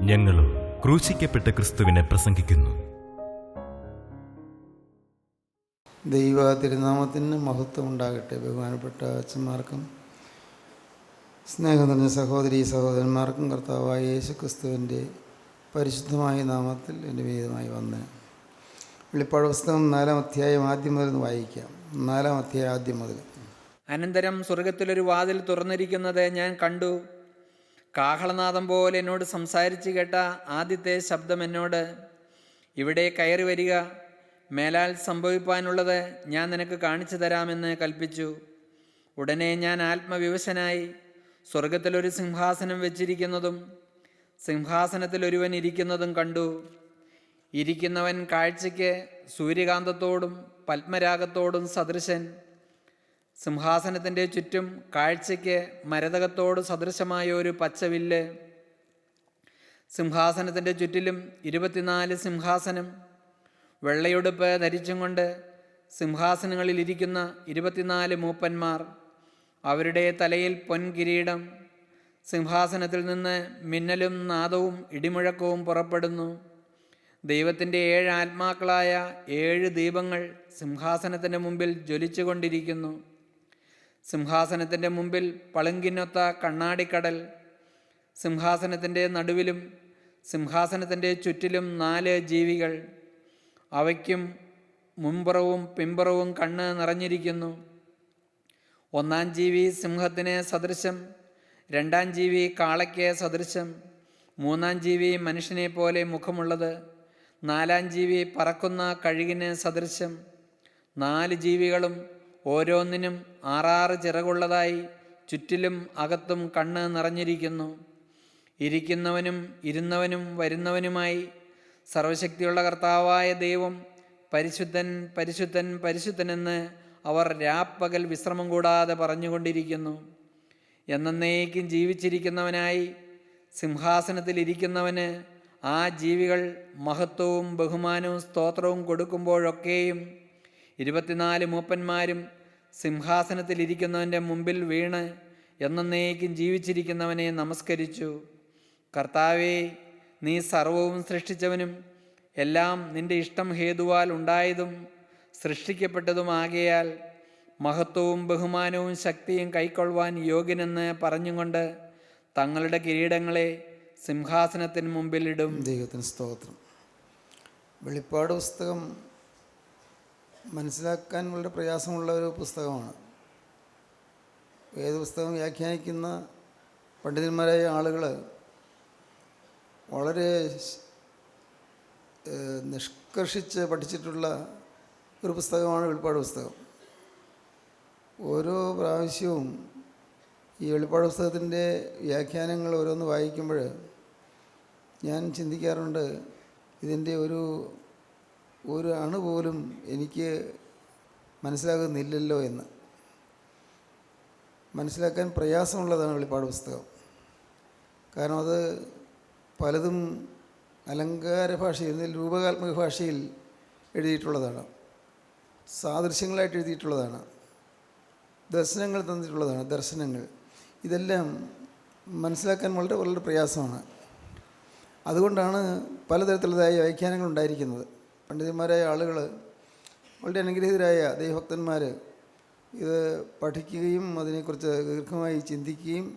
ഞങ്ങളും ക്രൂശിക്കപ്പെട്ട ക്രിസ്തുവിനെ പ്രസംഗിക്കുന്നു. ദൈവ തിരുനാമത്തിന് മഹത്വം ഉണ്ടാകട്ടെ. ബഹുമാനപ്പെട്ട അച്ഛന്മാർക്കും സ്നേഹം നിറഞ്ഞ സഹോദരീ സഹോദരന്മാർക്കും കർത്താവായ യേശുക്രിസ്തുവിൻ്റെ പരിശുദ്ധമായ നാമത്തിൽ എൻ്റെ വിഹിതമായി വന്ദനം. വെളിപ്പാട് പുസ്തകം 4-ാം അധ്യായം ആദ്യം മുതൽ വായിക്കാം. 4-ാം അധ്യായം ആദ്യം മുതൽ. അനന്തരം സ്വർഗത്തിലൊരു വാതിൽ തുറന്നിരിക്കുന്നത് ഞാൻ കണ്ടു. കാഹളനാദം പോലെ എന്നോട് സംസാരിച്ചു കേട്ട ആദ്യത്തെ ശബ്ദം എന്നോട്, ഇവിടെ കയറി വരിക, മേലാൽ സംഭവിപ്പാനുള്ളത് ഞാൻ നിനക്ക് കാണിച്ചു തരാമെന്ന് കൽപ്പിച്ചു. ഉടനെ ഞാൻ ആത്മവിവശനായി. സ്വർഗത്തിലൊരു സിംഹാസനം വെച്ചിരിക്കുന്നതും സിംഹാസനത്തിൽ ഒരുവൻ ഇരിക്കുന്നതും കണ്ടു. ഇരിക്കുന്നവൻ കാഴ്ചയ്ക്ക് സൂര്യകാന്തത്തോടും പത്മരാഗത്തോടും സദൃശൻ. സിംഹാസനത്തിൻ്റെ ചുറ്റും കാഴ്ചയ്ക്ക് മരതകത്തോട് സദൃശമായ ഒരു പച്ചവില്ല്. സിംഹാസനത്തിൻ്റെ ചുറ്റിലും 24 സിംഹാസനം. വെള്ളയുടുപ്പ് ധരിച്ചും കൊണ്ട് സിംഹാസനങ്ങളിലിരിക്കുന്ന 24 മൂപ്പന്മാർ. അവരുടെ തലയിൽ പൊൻകിരീടം. സിംഹാസനത്തിൽ നിന്ന് മിന്നലും നാദവും ഇടിമുഴക്കവും പുറപ്പെടുന്നു. ദൈവത്തിൻ്റെ 7 ആത്മാക്കളായ 7 ദീപങ്ങൾ സിംഹാസനത്തിൻ്റെ മുമ്പിൽ ജ്വലിച്ചുകൊണ്ടിരിക്കുന്നു. സിംഹാസനത്തിൻ്റെ മുമ്പിൽ പളുങ്കിനൊത്ത കണ്ണാടിക്കടൽ. സിംഹാസനത്തിൻ്റെ നടുവിലും സിംഹാസനത്തിൻ്റെ ചുറ്റിലും 4 ജീവികൾ. അവയ്ക്കും മുൻപുറവും പിൻപുറവും കണ്ണ് നിറഞ്ഞിരിക്കുന്നു. 1-ാം ജീവി സിംഹത്തിന് സദൃശം, 2-ാം ജീവി കാളയ്ക്ക് സദൃശം, 3-ാം ജീവി മനുഷ്യനെ പോലെ മുഖമുള്ളത്, 4-ാം ജീവി പറക്കുന്ന കഴുകിന് സദൃശം. 4 ജീവികളും ഓരോന്നിനും 6 ചിറകുള്ളതായി ചുറ്റിലും അകത്തും കണ്ണ് നിറഞ്ഞിരിക്കുന്നു. ഇരിക്കുന്നവനും ഇരുന്നവനും വരുന്നവനുമായി സർവശക്തിയുള്ള കർത്താവായ ദൈവം പരിശുദ്ധൻ പരിശുദ്ധൻ പരിശുദ്ധനെന്ന് അവർ രാപ്പകൽ വിശ്രമം കൂടാതെ പറഞ്ഞുകൊണ്ടിരിക്കുന്നു. എന്നേക്കും ജീവിച്ചിരിക്കുന്നവനായി സിംഹാസനത്തിലിരിക്കുന്നവന് ആ ജീവികൾ മഹത്വവും ബഹുമാനവും സ്തോത്രവും കൊടുക്കുമ്പോഴൊക്കെയും 24 മൂപ്പന്മാരും സിംഹാസനത്തിലിരിക്കുന്നവൻ്റെ മുമ്പിൽ വീണ് എന്നേക്കും ജീവിച്ചിരിക്കുന്നവനെ നമസ്കരിച്ചു. കർത്താവേ, നീ സർവവും സൃഷ്ടിച്ചവനും എല്ലാം നിൻ്റെ ഇഷ്ടം ഹേതുവാൽ ഉണ്ടായതും സൃഷ്ടിക്കപ്പെട്ടതുമാകയാൽ മഹത്വവും ബഹുമാനവും ശക്തിയും കൈക്കൊള്ളുവാൻ യോഗ്യനെന്ന് പറഞ്ഞുകൊണ്ട് തങ്ങളുടെ കിരീടങ്ങളെ സിംഹാസനത്തിന് മുമ്പിൽ ഇടും. ദൈവത്തിന് സ്തോത്രം. വെളിപ്പാട് പുസ്തകം മനസ്സിലാക്കാൻ വളരെ പ്രയാസമുള്ള ഒരു പുസ്തകമാണ്. ഏത് പുസ്തകം വ്യാഖ്യാനിക്കുന്ന പണ്ഡിതന്മാരായ ആളുകൾ വളരെ നിഷ്കർഷിച്ച് പഠിച്ചിട്ടുള്ള ഒരു പുസ്തകമാണ് വെളിപ്പാട് പുസ്തകം. ഓരോ പ്രാവശ്യവും ഈ വെളിപ്പാട് പുസ്തകത്തിൻ്റെ വ്യാഖ്യാനങ്ങൾ ഓരോന്ന് വായിക്കുമ്പോൾ ഞാൻ ചിന്തിക്കാറുണ്ട്, ഇതിൻ്റെ ഒരു അണു പോലും എനിക്ക് മനസ്സിലാകുന്നില്ലല്ലോ എന്ന്. മനസ്സിലാക്കാൻ പ്രയാസമുള്ളതാണ് വെളിപ്പാട് പുസ്തകം. കാരണം അത് പലതും അലങ്കാര ഭാഷയിൽ, രൂപകാത്മക ഭാഷയിൽ എഴുതിയിട്ടുള്ളതാണ്, സാദൃശ്യങ്ങളായിട്ട് എഴുതിയിട്ടുള്ളതാണ്, ദർശനങ്ങൾ തന്നിട്ടുള്ളതാണ്. ദർശനങ്ങൾ ഇതെല്ലാം മനസ്സിലാക്കാൻ വളരെ വളരെ പ്രയാസമാണ്. അതുകൊണ്ടാണ് പലതരത്തിലുള്ളതായ വ്യാഖ്യാനങ്ങൾ ഉണ്ടായിരിക്കുന്നത്. പണ്ഡിതന്മാരായ ആളുകൾ, വളരെ അനുഗ്രഹീതരായ ദൈവഭക്തന്മാർ ഇത് പഠിക്കുകയും അതിനെക്കുറിച്ച് ദീർഘമായി ചിന്തിക്കുകയും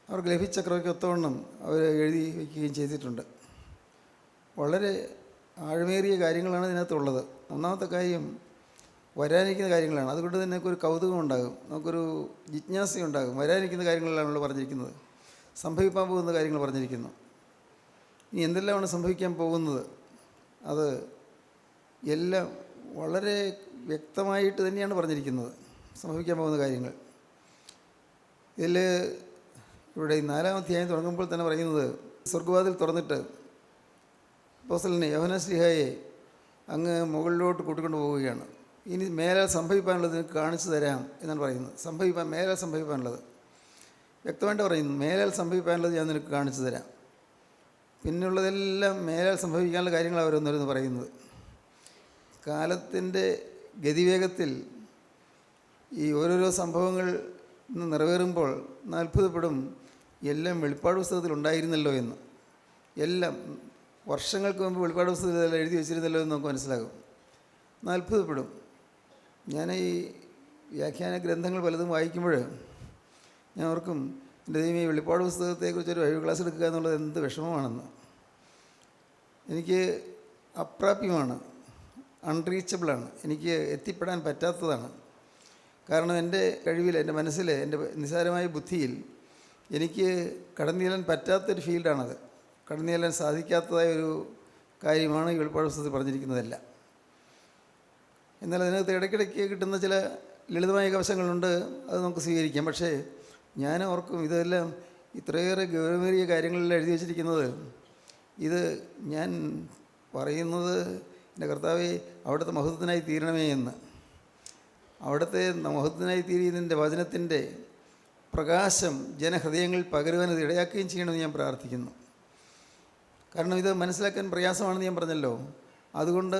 അവർക്ക് ലഭിച്ച കൃപയ്ക്കൊത്തവണ്ണം അവർ എഴുതി വയ്ക്കുകയും ചെയ്തിട്ടുണ്ട്. വളരെ ആഴമേറിയ കാര്യങ്ങളാണ് ഇതിനകത്തുള്ളത്. ഒന്നാമത്തെ കാര്യം വരാനിരിക്കുന്ന കാര്യങ്ങളാണ്. അതുകൊണ്ട് തന്നെ നമുക്കൊരു കൗതുകം ഉണ്ടാകും, നമുക്കൊരു ജിജ്ഞാസയുണ്ടാകും. വരാനിരിക്കുന്ന കാര്യങ്ങളിലാണല്ലോ പറഞ്ഞിരിക്കുന്നത്, സംഭവിക്കാൻ പോകുന്ന കാര്യങ്ങൾ പറഞ്ഞിരിക്കുന്നു. ഇനി എന്തെല്ലാമാണ് സംഭവിക്കാൻ പോകുന്നത്, അത് എല്ലാം വളരെ വ്യക്തമായിട്ട് തന്നെയാണ് പറഞ്ഞിരിക്കുന്നത്, സംഭവിക്കാൻ പോകുന്ന കാര്യങ്ങൾ. ഇതിൽ ഇവിടെ 4-ാം അധ്യായം തുടങ്ങുമ്പോൾ തന്നെ പറയുന്നത്, സ്വർഗ്ഗവാതിൽ തുറന്നിട്ട് അപ്പോസ്തലനെ യോഹന്നാൻ ശ്ലീഹായെ അങ്ങ് മുകളിലോട്ട് കൂട്ടിക്കൊണ്ട് പോവുകയാണ്. ഇനി മേലാൽ സംഭവിക്കാനുള്ളത് നിനക്ക് കാണിച്ചു തരാം എന്നാണ് പറയുന്നത്. മേലാൽ സംഭവിക്കാനുള്ളത് വ്യക്തമായിട്ട് പറയുന്നു. മേലാൽ സംഭവിക്കാനുള്ളത് ഞാൻ നിനക്ക് കാണിച്ചു തരാം. പിന്നുള്ളതെല്ലാം മേലാൽ സംഭവിക്കാനുള്ള കാര്യങ്ങൾ അവരൊന്നിരുന്ന് പറയുന്നത്. കാലത്തിൻ്റെ ഗതിവേഗത്തിൽ ഈ ഓരോരോ സംഭവങ്ങൾ നിറവേറുമ്പോൾ അത്ഭുതപ്പെടും, എല്ലാം വെളിപ്പാട് പുസ്തകത്തിൽ ഉണ്ടായിരുന്നല്ലോ എന്ന്. എല്ലാം വർഷങ്ങൾക്ക് മുമ്പ് വെളിപ്പാട് പുസ്തകത്തിൽ ഇതെല്ലാം എഴുതി വെച്ചിരുന്നല്ലോ എന്ന് നമുക്ക് മനസ്സിലാകും. എന്നാൽ അത്ഭുതപ്പെടും. ഞാൻ ഈ വ്യാഖ്യാന ഗ്രന്ഥങ്ങൾ പലതും വായിക്കുമ്പോൾ ഞാൻ ഓർക്കും, എൻ്റെ ദൈവമേ, ഈ വെളിപ്പാട് പുസ്തകത്തെക്കുറിച്ചൊരു ബൈബിൾ ക്ലാസ് എടുക്കുക എന്നുള്ളത് എന്ത് വിഷമമാണെന്ന്. എനിക്ക് അപ്രാപ്യമാണ്, അൺറീച്ചബിളാണ്, എനിക്ക് എത്തിപ്പെടാൻ പറ്റാത്തതാണ്. കാരണം എൻ്റെ കഴിവിൽ, എൻ്റെ മനസ്സിൽ, എൻ്റെ നിസ്സാരമായ ബുദ്ധിയിൽ എനിക്ക് കടന്നു ചെല്ലാൻ പറ്റാത്തൊരു ഫീൽഡാണത്. കടന്നു ചെല്ലാൻ സാധിക്കാത്തതായ ഒരു കാര്യമാണ് ഈ വെളിപ്പാട് പുസ്തകത്തിൽ പറഞ്ഞിരിക്കുന്നതല്ല. എന്നാൽ അതിനകത്ത് ഇടയ്ക്കിടയ്ക്ക് കിട്ടുന്ന ചില ലളിതമായ കവശങ്ങളുണ്ട്, അത് നമുക്ക് സ്വീകരിക്കാം. പക്ഷേ ഞാൻ ഓർക്കും, ഇതെല്ലാം ഇത്രയേറെ ഗൗരവമേറിയ കാര്യങ്ങളിൽ എഴുതി വച്ചിരിക്കുന്നത്, ഇത് ഞാൻ പറയുന്നത് എൻ്റെ കർത്താവേ അവിടുത്തെ മഹത്വത്തിനായി തീരണമേ എന്ന്. അവിടുത്തെ മഹത്വത്തിനായി തീരുന്നതിൻ്റെ വചനത്തിൻ്റെ പ്രകാശം ജനഹൃദയങ്ങളിൽ പകരുവാൻ ഇത് ഇടയാക്കുകയും ചെയ്യണമെന്ന് ഞാൻ പ്രാർത്ഥിക്കുന്നു. കാരണം ഇത് മനസ്സിലാക്കാൻ പ്രയാസമാണെന്ന് ഞാൻ പറഞ്ഞല്ലോ. അതുകൊണ്ട്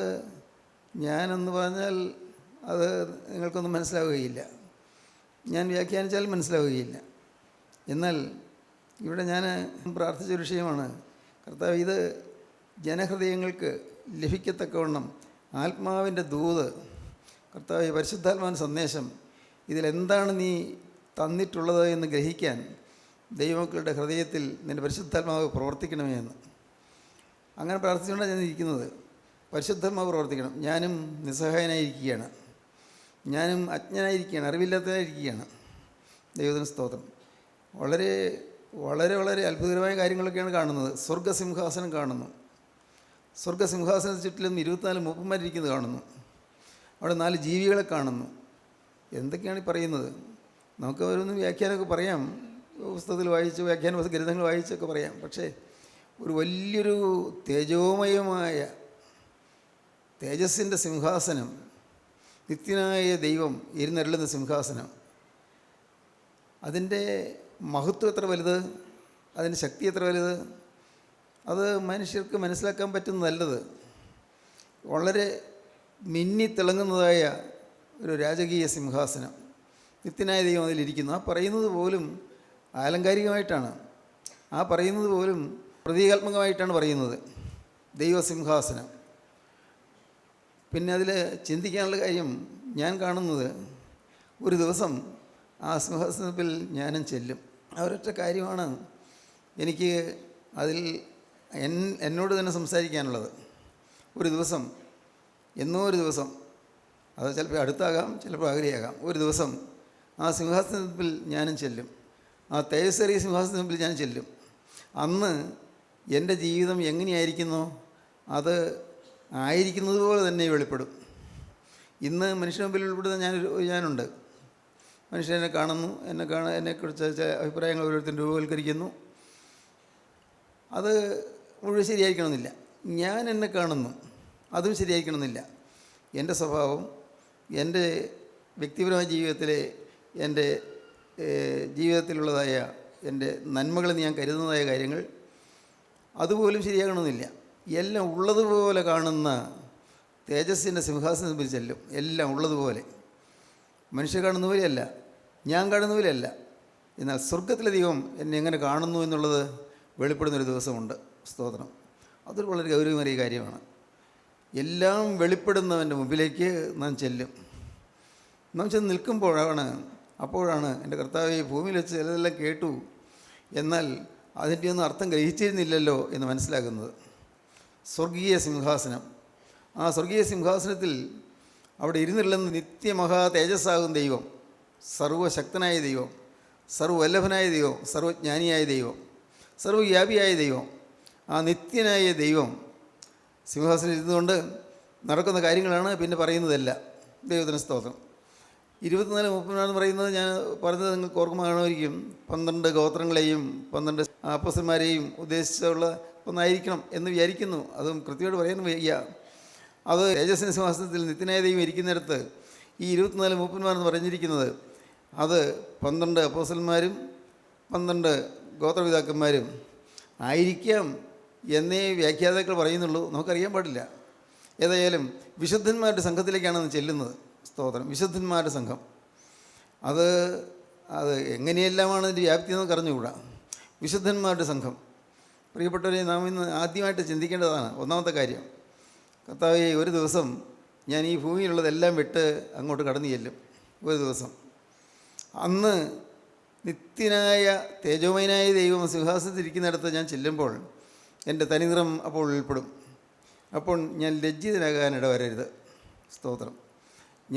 ഞാനെന്ന് പറഞ്ഞാൽ അത് നിങ്ങൾക്കൊന്നും മനസ്സിലാവുകയില്ല, ഞാൻ വ്യാഖ്യാനിച്ചാൽ മനസ്സിലാവുകയില്ല. എന്നാൽ ഇവിടെ ഞാൻ പ്രാർത്ഥിച്ചൊരു വിഷയമാണ്, കർത്താവ് ഇത് ജനഹൃദയങ്ങൾക്ക് ലഭിക്കത്തക്കവണ്ണം ആത്മാവിൻ്റെ ദൂത്, കർത്താവ് പരിശുദ്ധാത്മാവിൻ്റെ സന്ദേശം, ഇതിലെന്താണ് നീ തന്നിട്ടുള്ളത് എന്ന് ഗ്രഹിക്കാൻ ദൈവമക്കളുടെ ഹൃദയത്തിൽ നിൻ്റെ പരിശുദ്ധാത്മാവ് പ്രവർത്തിക്കണമേ എന്ന്. അങ്ങനെ പ്രാർത്ഥിച്ചുകൊണ്ടാണ് ഞാൻ ഇരിക്കുന്നത്. പരിശുദ്ധാത്മാവ് പ്രവർത്തിക്കണം. ഞാനും നിസ്സഹായനായിരിക്കുകയാണ്, ഞാനും അജ്ഞനായിരിക്കുകയാണ്, അറിവില്ലാത്തതായിരിക്കുകയാണ്. ദൈവത്തിന് സ്തോത്രം. വളരെ വളരെ വളരെ അത്ഭുതകരമായ കാര്യങ്ങളൊക്കെയാണ് കാണുന്നത്. സ്വർഗ്ഗസിംഹാസനം കാണുന്നു. സ്വർഗ്ഗസിംഹാസനത്തിന് ചുറ്റിലും 24 മൂപ്പന്മാരിരിക്കുന്നത് കാണുന്നു. അവിടെ 4 ജീവികളെ കാണുന്നു. എന്തൊക്കെയാണ് ഈ പറയുന്നത്? നമുക്ക് അവരൊന്നും വ്യാഖ്യാനമൊക്കെ പറയാം, പുസ്തകത്തിൽ വായിച്ച്, വ്യാഖ്യാന ഗ്രന്ഥങ്ങൾ വായിച്ചൊക്കെ പറയാം. പക്ഷേ ഒരു വലിയൊരു തേജോമയമായ തേജസ്സിൻ്റെ സിംഹാസനം, നിത്യനായ ദൈവം ഇരുന്നരുളുന്ന സിംഹാസനം, അതിൻ്റെ മഹത്വം എത്ര വലുത്, അതിൻ്റെ ശക്തി എത്ര വലുത്, അത് മനുഷ്യർക്ക് മനസ്സിലാക്കാൻ പറ്റുന്നതല്ലത്. വളരെ മിന്നിത്തിളങ്ങുന്നതായ ഒരു രാജകീയ സിംഹാസനം, നിത്യനായ ദൈവം അതിലിരിക്കുന്നു. ആ പറയുന്നത് പോലും ആലങ്കാരികമായിട്ടാണ്, ആ പറയുന്നത് പോലും പ്രതീകാത്മകമായിട്ടാണ് പറയുന്നത്, ദൈവസിംഹാസനം. പിന്നെ അതിൽ ചിന്തിക്കാനുള്ള കാര്യം, ഞാൻ കാണുന്നത് ഒരു ദിവസം ആ സിംഹാസനത്തിൽ ഞാനും ചെല്ലും. ആ ഒരൊറ്റ കാര്യമാണ് എനിക്ക് അതിൽ എന്നോട് തന്നെ സംസാരിക്കാനുള്ളത്. ഒരു ദിവസം, എന്നോ ഒരു ദിവസം, അത് ചിലപ്പോൾ അടുത്താകാം, ചിലപ്പോൾ അകലെയാകാം, ഒരു ദിവസം ആ സിംഹാസനത്തിൽ ഞാനും ചെല്ലും, ആ തേജസ്സേറിയ സിംഹാസനത്തിൽ ഞാൻ ചെല്ലും. അന്ന് എൻ്റെ ജീവിതം എങ്ങനെയായിരിക്കുന്നോ അത് ആയിരിക്കുന്നത് പോലെ തന്നെ വെളിപ്പെടും. ഇന്ന് മനുഷ്യ മുമ്പിൽ വെളിപ്പെടുന്ന ഞാനുണ്ട്. മനുഷ്യനെ കാണുന്നു, എന്നെക്കുറിച്ച് ചില അഭിപ്രായങ്ങൾ ഓരോരുത്തരും രൂപവൽക്കരിക്കുന്നു. അത് മുഴുവൻ ശരിയായിരിക്കണമെന്നില്ല. ഞാൻ എന്നെ കാണുന്നു, അതും ശരിയായിരിക്കണമെന്നില്ല. എൻ്റെ സ്വഭാവം, എൻ്റെ വ്യക്തിപരമായ ജീവിതത്തിലെ എൻ്റെ ജീവിതത്തിലുള്ളതായ എൻ്റെ നന്മകളെന്ന് ഞാൻ കരുതുന്നതായ കാര്യങ്ങൾ അതുപോലും ശരിയാകണമെന്നില്ല. എല്ലാം ഉള്ളതുപോലെ കാണുന്ന തേജസ്സിൻ്റെ സിംഹാസനത്തിൽ ചെല്ലും. എല്ലാം ഉള്ളതുപോലെ, മനുഷ്യർ കാണുന്ന പോലെയല്ല, ഞാൻ കാണുന്ന പോലെയല്ല. എന്നാൽ സ്വർഗത്തിലെ ദൈവം എന്നെ എങ്ങനെ കാണുന്നു എന്നുള്ളത് വെളിപ്പെടുന്നൊരു ദിവസമുണ്ട്. സ്തോത്രം. അതൊരു വളരെ ഗൗരവമേറിയ കാര്യമാണ്. എല്ലാം വെളിപ്പെടുന്നവൻ്റെ മുമ്പിലേക്ക് നാം ചെല്ലും. നാം ചെന്ന് അപ്പോഴാണ് എൻ്റെ കർത്താവേ, ഭൂമിയിൽ വെച്ച് ചിലതെല്ലാം കേട്ടു, എന്നാൽ അതിൻ്റെ ഒന്നും അർത്ഥം ഗ്രഹിച്ചിരുന്നില്ലല്ലോ എന്ന് മനസ്സിലാക്കുന്നത്. സ്വർഗീയ സിംഹാസനം, ആ സ്വർഗീയ സിംഹാസനത്തിൽ അവിടെ ഇരുന്നില്ലെന്ന് നിത്യമഹാ തേജസ്സാകും ദൈവം, സർവശക്തനായ ദൈവം, സർവവല്ലഭനായ ദൈവം, സർവജ്ഞാനിയായ ദൈവം, സർവവ്യാപിയായ ദൈവം, ആ നിത്യനായ ദൈവം സിംഹാസനം ഇരുന്നുകൊണ്ട് നടക്കുന്ന കാര്യങ്ങളാണ് പിന്നെ പറയുന്നതല്ല. ദൈവത്തിന് സ്തോത്രം. 24 എന്ന് പറയുന്നത് ഞാൻ പറഞ്ഞത് നിങ്ങൾക്ക് ഓർമ്മ കാണുമായിരിക്കും. 12 ഗോത്രങ്ങളെയും 12 അപ്പോസ്തലന്മാരെയും ഉദ്ദേശിച്ചുള്ള ഒന്നായിരിക്കണം എന്ന് വിചാരിക്കുന്നു. അതും കൃത്യമായിട്ട് പറയാൻ വയ്യ. അത് തേജസ്സിൻ്റെ സിംഹാസനത്തിൽ നിത്യനായ ദൈവം ഇരിക്കുന്നിടത്ത് ഈ 24 എന്ന് പറഞ്ഞിരിക്കുന്നത് അത് 12 അപ്പോസ്തലന്മാരും 12 ഗോത്രപിതാക്കന്മാരും ആയിരിക്കാം എന്നേ വ്യാഖ്യാതാക്കൾ പറയുന്നുള്ളൂ. നമുക്കറിയാൻ പാടില്ല. ഏതായാലും വിശുദ്ധന്മാരുടെ സംഘത്തിലേക്കാണ് ചെല്ലുന്നത്. സ്തോത്രം. വിശുദ്ധന്മാരുടെ സംഘം, അത് എങ്ങനെയെല്ലാമാണ് അതിൻ്റെ വ്യാപ്തി എന്ന് അറിഞ്ഞുകൂടാ. വിശുദ്ധന്മാരുടെ സംഘം, പ്രിയപ്പെട്ടവരെ, നാം ഇന്ന് ആദ്യമായിട്ട് ചിന്തിക്കേണ്ടതാണ് ഒന്നാമത്തെ കാര്യം. കർത്താവേ, ഒരു ദിവസം ഞാൻ ഈ ഭൂമിയിലുള്ളതെല്ലാം വിട്ട് അങ്ങോട്ട് കടന്നു ചെല്ലും. ഒരു ദിവസം അന്ന് നിത്യനായ തേജോമയനായ ദൈവം സിംഹാസനത്തിരിക്കുന്നിടത്ത് ഞാൻ ചെല്ലുമ്പോൾ എൻ്റെ തനിനിറം അപ്പോൾ ഉൾപ്പെടും. അപ്പോൾ ഞാൻ ലജ്ജിതനാകാനിട വരരുത്. സ്തോത്രം.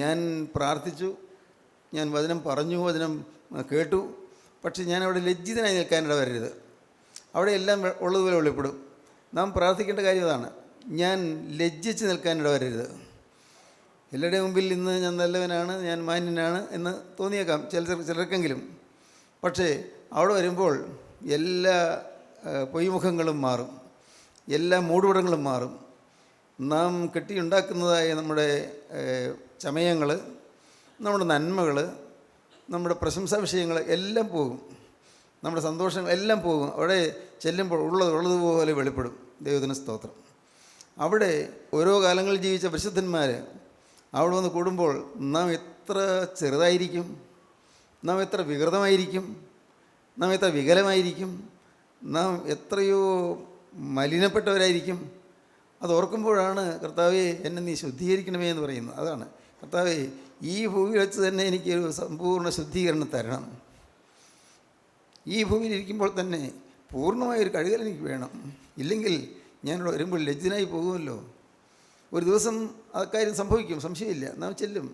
ഞാൻ പ്രാർത്ഥിച്ചു, ഞാൻ വചനം പറഞ്ഞു, വചനം കേട്ടു, പക്ഷെ ഞാൻ അവിടെ ലജ്ജിതനായി നിൽക്കാനിട വരരുത്. അവിടെ എല്ലാം ഉള്ളതുപോലെ വെളിപ്പെടും. നാം പ്രാർത്ഥിക്കേണ്ട കാര്യം അതാണ്. ഞാൻ ലജ്ജിച്ച് നിൽക്കാനിട വരരുത്. എല്ലാവരുടെയും മുമ്പിൽ ഇന്ന് ഞാൻ നല്ലവനാണ്, ഞാൻ മാന്യനാണ് എന്ന് തോന്നിയേക്കാം ചിലർക്കെങ്കിലും. പക്ഷേ അവിടെ വരുമ്പോൾ എല്ലാ പൊയ്മുഖങ്ങളും മാറും, എല്ലാ മൂടുപടങ്ങളും മാറും. നാം കെട്ടിയുണ്ടാക്കുന്നതായ നമ്മുടെ ചമയങ്ങൾ, നമ്മുടെ നന്മകൾ, നമ്മുടെ പ്രശംസാ വിഷയങ്ങൾ എല്ലാം പോകും. നമ്മുടെ സന്തോഷങ്ങൾ എല്ലാം പോകും. അവിടെ ചെല്ലുമ്പോൾ ഉള്ളതുപോലെ വെളിപ്പെടും. ദൈവത്തിന് സ്തോത്രം. അവിടെ ഓരോ കാലങ്ങളിൽ ജീവിച്ച പരിശുദ്ധന്മാർ അവിടെ വന്ന് കൂടുമ്പോൾ നാം എത്ര ചെറുതായിരിക്കും, നാം എത്ര വികൃതമായിരിക്കും, നാം എത്ര വികലമായിരിക്കും, നാം എത്രയോ മലിനപ്പെട്ടവരായിരിക്കും. അത് ഓർക്കുമ്പോഴാണ് കർത്താവേ, എന്നെ നീ ശുദ്ധീകരിക്കണമേ എന്ന് പറയുന്നത്. അതാണ് കർത്താവേ, ഈ ഭൂമിയിൽ വെച്ച് തന്നെ എനിക്കൊരു സമ്പൂർണ്ണ ശുദ്ധീകരണം തരണം. ഈ ഭൂമിയിൽ ഇരിക്കുമ്പോൾ തന്നെ പൂർണ്ണമായൊരു കഴുകൽ എനിക്ക് വേണം. ഇല്ലെങ്കിൽ ഞാനിവിടെ വരുമ്പോൾ ലജ്ജനായി പോകുമല്ലോ. ഒരു ദിവസം അക്കാര്യം സംഭവിക്കും, സംശയമില്ല. നാം ചെല്ലും,